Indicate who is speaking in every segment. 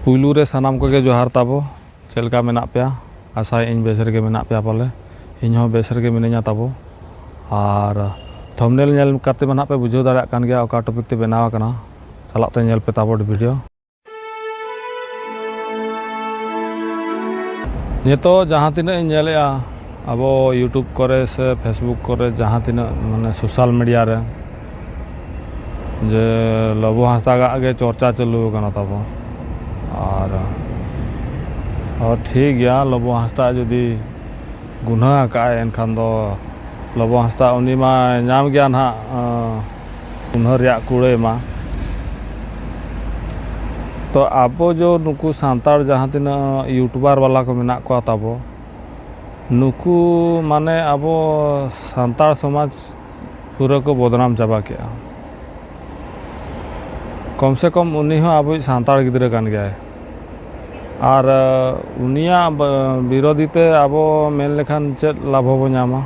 Speaker 1: पुलू रे सानाम को जोहार ताबो चलका मेना पे आशा इन बेस रे मेना पे पाले इन हो बेस रे मिनिया ताबो और थंबनेल नेल काते बना पे बुझाव दाड़ा कान गया ओका टॉपिक ते बनावा कना चलाते ते नेल पे ताबो वीडियो नितो जहाँ तीना नेलेआ अब यूट्यूब करे से फेसबुक करे जहाँ तीना माने सोशल मीडिया रे जे लबो हांसदा गे चर्चा चालू कना ताबो और ठीक गया लबो हांसदा जदि गुनाह काए एनखान दो लबो हांसदा उनी मा नाम गया ना गुनाह रिया कुड़े मा तो आबो जो नुकु सांतार जहाँ तीना यूट्यूबर वाला को मेना को ताबो नुकु माने आबो सांतार समाज पूरा को बदनाम चाबा के कम से कम उनी हो आबो सांतार गिद्रा कान गया और उनिया विरोधी ते आबो मेन लेखान चेत लाभ बो नामा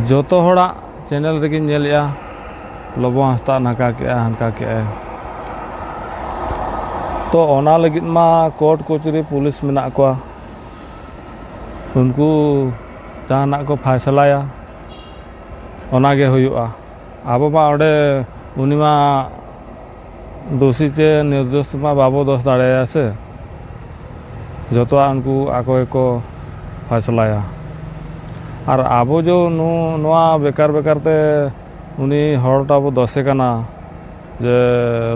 Speaker 1: जोतो होड़ा चैनल रेगी नेलिया लबो हांसदा नाका के हानका के तो ओना लगित मा कोर्ट कचहरी पुलिस मेना को उनको जहाना को फैसलाया ओना गे हुयुआ आबो मा ओडे उनी मा दोषी चे निर्दोष मा बाबो दोष दाड़े से जो उनको आको को फैसलाया और आबो जो नुआ बेकार बेकार ते उनी हड़टा बो दोषे कना जे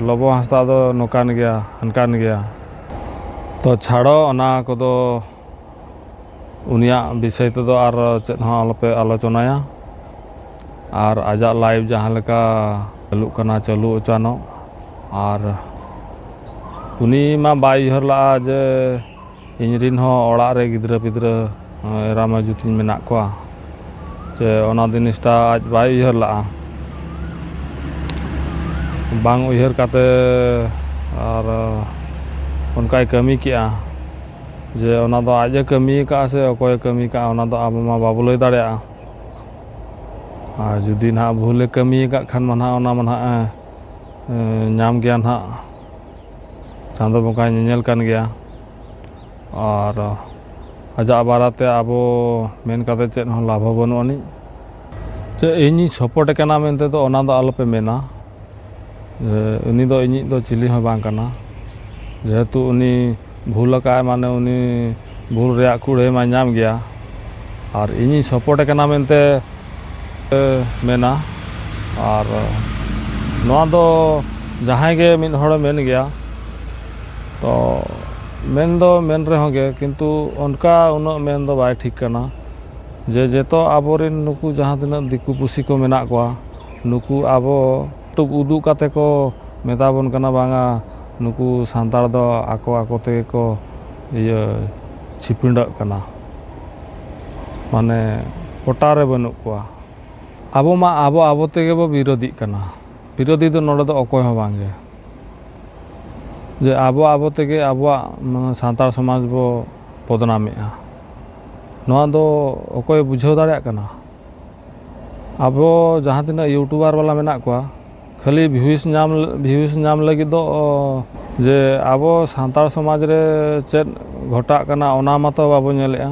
Speaker 1: लबो हांसदा दो नोकान गया हनकान गया तो छाड़ो ओना कोदो उनिया विषय तो आर चेत हो आलोपे आलोचनाया और आजा लाइव जहाँ लेका चालू कना चालू अचानो और उनी मा बाई हरला जे इनरिन हो ओड़ा रे गिद्रा पिद्रा एरामा जुतिन मेना को जे ओना दिनिसटा आज बाई हरला बांग उयहर काते और उनका कमी किया जे ओना दो आज कमी का से अकोय कमी का ओना दो आबो मा बाबो लय दाड़ेया आ जुदी ना भूले कमी का खान मना ओना मना नाम गया ना चांदो बंका नेल कान गया और आजा बाराते आबो मेन काते चेत हो लाभ बनु अनि जे इनी सपोर्ट कना मेनते तो ओना दो आलोपे मेना उनी दो इनी दो चिली हो बांग कना जेहेतु उनी भूल का माने उनी भूल रे कुड़े मा नाम गया और इनी सपोर्ट कना मेनते मेना और नवा दो जहाँ गे मिन हड़ मेन गया तो मेन दो मेन रे होगे किंतु उनका उन मेन दो बाय ठीक करना जे जेतो आबोरिन नुकु जहाँ तिना दिकु पुसी को मेना को नुकु आबो टुक उदू काते को मेताबन कना बांगा नुकु सांतार दो आको आको ते को ये छिपिंड कना माने कोटारे बनु को आबो मा आबो आबो तेगे बो विरोधी कना विरोधी तो नोडे दो अकोय हो बांगे जे आबो आबो तेगे आबो सांतार समाज बो बदनामेआ नोआ दो अकोय बुझाव दाड़ेया कना आबो जहाँ तिना यूट्यूबर वाला मेना को खाली व्यूज नाम लगी दो जे आबो सांतार समाज रे चेत घटा कना ओना मातो बाबो नेलेआ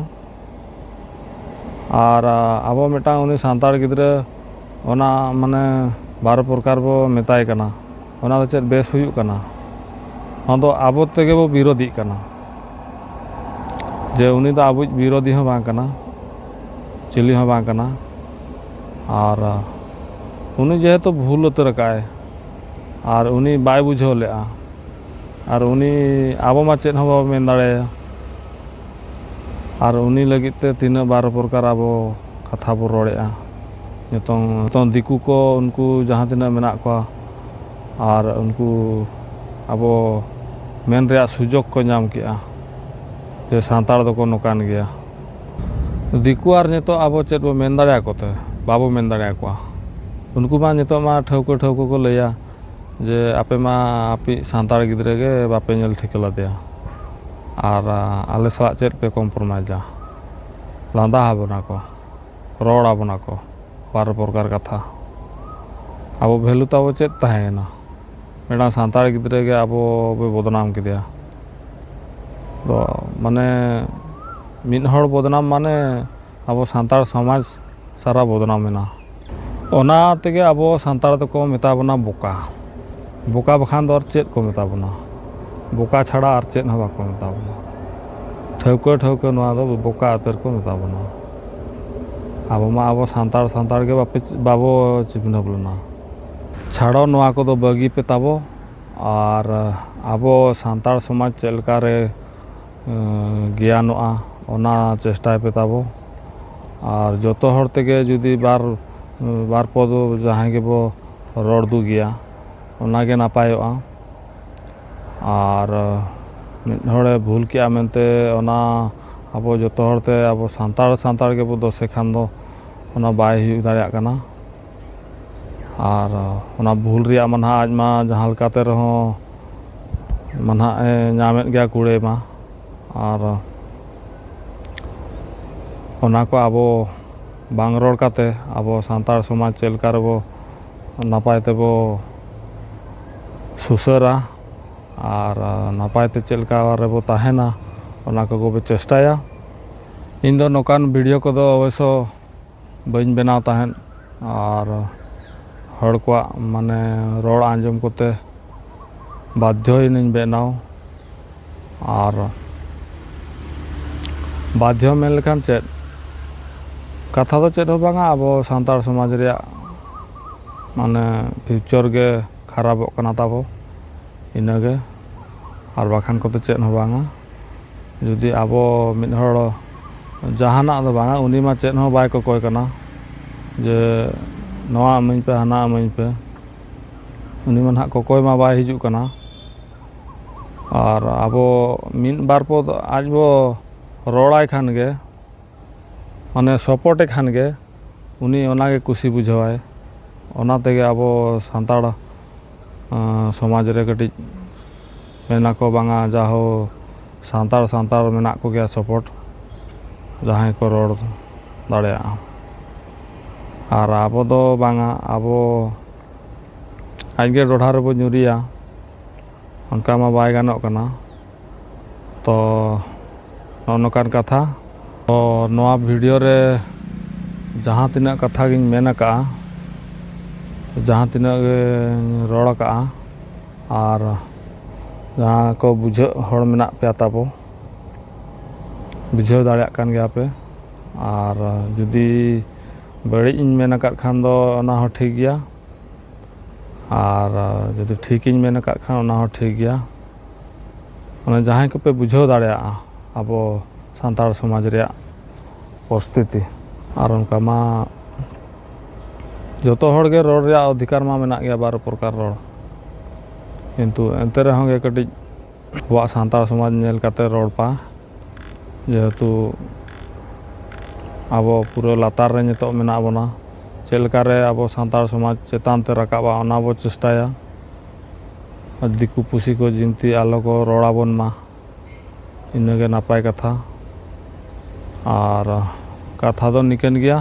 Speaker 1: और आबो मेटा उनी सांतार गिद्रा ओना माने बार प्रकार बो मेताय कना ओना दो चेत बेस हुयु कना ओना आबो तेगे बो विरोधी कना जे उनी दो आबो विरोधी हो बांग कना चिली हो बांग कना और उनी जेहेतु भूल उतर काए और उनी बाय बुझाव लेआ और उनी आबो मा चेत हो बाबो मेन दाड़े और उनी लगिते तीना बार प्रकार आबो कथा बो रोड़ेआ नितों दिकु को उनको जहाँ तीना मेना को और उनको आबो मेन रे सुजोग को नाम किया जे सांतार दो को नोकान गया दिकु और नितो आबो चेत बो मेन दाड़ेया कोते बाबो मेन दाड़ेया को उनको मा नितो मा ठौको ठौको को लैया जे आपे मा आपी सांतार गिद्रा गे बापे नेल ठिकला दिया और आले सला चेत पे कम्प्रोमाइजा लांदा हाबना को रोड़ आबना को बार प्रकार कथा अब भेलू ताबो चेत ताहेना मिडा सांतार गिद्रे के अब बदनाम किया तो माने मिड हड़ बदनाम माने अब सांतार समाज सारा बदनाम मेना ओना तेगे अब सांतार तो मेता बना बोका बोका बखान दो चेत को मेता बना बोका छाड़ा और चेत हवा को मेता बना ठौको ठौको नवा दो बोका अतर को मेता बना अब मा अब सांतार सांतार के बाबो चिपना बोलना छाड़ो नवा को दो बगी पे ताबो और अब सांतार समाज चलका रे ज्ञानोआ ओना चेष्टा पे ताबो और जोतो हर तेगे जुदी बार पद जहाँ के बो रोड दू गया ओनागे नापायोआ और मिड हड़े भूल किया मेनते ओना अब जोतो हरते अब सांतार सांतार के बो दोसे खान दो ओना बाय हुई दाड़िया कना और ओना भूल रिया मनहा आज मा जहाँ लकाते रहो मनहा नामेत गया कुड़े मा और ओना को अब बांग रोड काते अब सांतार समाज चलका रेबो नापाय तेबो सुसरा और नापाय ते चलका रेबो ताहेना ओना को बे चेष्टाया इन दो नोकान वीडियो को दो अवश्य बइन बनाव ताहेन और हड़ को माने रोड आंजम कोते बाध्य इन बनाव और बाध्य मेन लेखान चेत कथा तो चेत बांगा अब सांतार समाज रिया माने फ्यूचर के खराब कना ताबो इनागे और बाखान को तो चेत बांगा जुदी अब मिड हड़ जहाना दो बांगा उनी मा चेत हो बाय को कोय कना जे नवा अमኝ पे हाना अमኝ पे उनी मा ना कोय मा बाय हिजु कना और अब मिड बार पद आज बो रोड़ाय खान गे माने सपोर्टे खान गे उनी ओनागे कुशी बुझावाय ओना तेगे अब सांतार समाज रे कटी मेना को बांगा जाहो सांतार सांतार मेना को गया सपोर्ट जहाँ को रोड दाड़िया और अब दो बांगा अब आजगे डोढ़ा रेबो ᱧᱩᱨᱤᱭᱟ उनका मा बाय गानोग कना तो नौकान कथा तो नवा वीडियो रे जहाँ तिना कथा गिन मेन का जहाँ तिना रोड़ का और जहाँ को बुझे हड़ मेना पे ताबो बुझे दाड़िया कान गया पे और जुदी बड़ी इन मेन का खान दो ओना हो ठीक गया और जुदी ठीक इन मेन का खान ओना हो ठीक गया ओना जहाँ को पे बुझे दाड़िया अब सांतार समाज रिया परिस्थिति और उनका मा जोतो हड़ के रोड रिया अधिकार मा मेना गया 12 प्रकार रोड किंतु एंते रहो गे कटी वा सांतार समाज नेल काते रोड पा जेहेतु अब पूरा लातार रे नितो मेना बना चलका रे अब सांतार समाज चेतान ते राकाबा ओना बो चेष्टाया दिकु पुसी को जिमती आलो को रोड़ाबन मा इनगे नापाय कथा और कथा दो निकन गया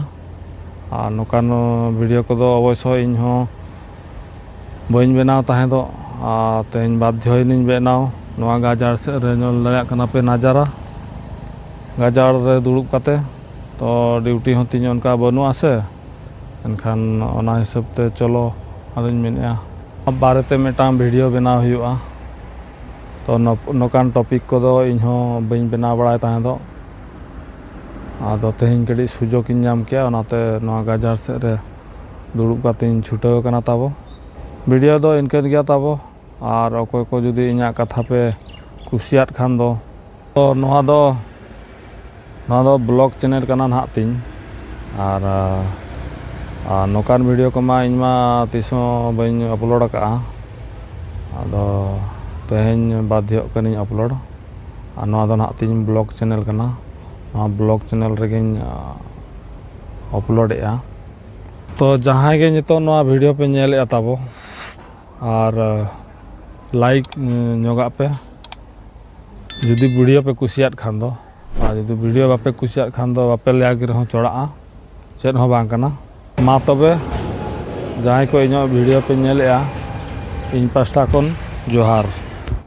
Speaker 1: और नोकान वीडियो को दो अवश्य इन हो बइन बनाव ताहे दो तेन बाध्य इन बनाव नवा गाजार से रे नल दाड़िया कना पे नजारा गाजार रे दुड़ुब काते तो ड्यूटी हो तीन उनका बनुआ से एनखान ओना हिसाब ते चलो आदिन मेनया अब बारेते मेटांग वीडियो बनाव हुआ तो नोकान टॉपिक को दो इन हो बइन बनाव बड़ाय ताहे दो आदो तेहिन कड़ी सुजोग इन नाम किया ओनाते नवा गाजार से रे दुड़ुब काते छुटाव कना ताबो वीडियो दो इनकन गया ताबो और अकोय को जुदी इना कथा पे कुसियात खान दो तो नवा दो ब्लॉग चैनल कना ना तीन और नोकान वीडियो को मा इन मा तिसो बइन अपलोड का आदो तेहिन बाध्य कनी अपलोड और नवा दो ना तीन ब्लॉग चैनल कना ब्लॉग चैनल रेगिन अपलोड तो जहाँ के नितो नवा वीडियो पे नेल ताबो और लाइक नोगा पे जुदी वीडियो पे कुसियात खान दो और जुदी वीडियो बापे कुसियात खान दो बापे लाइक रहो चढ़ा चेद हो बांग कना मा तबे जहाँ को इन वीडियो पे नेल ᱤᱧ ᱯᱟᱥᱴᱟ ᱠᱷᱚᱱ ᱡᱚᱦᱟᱨ।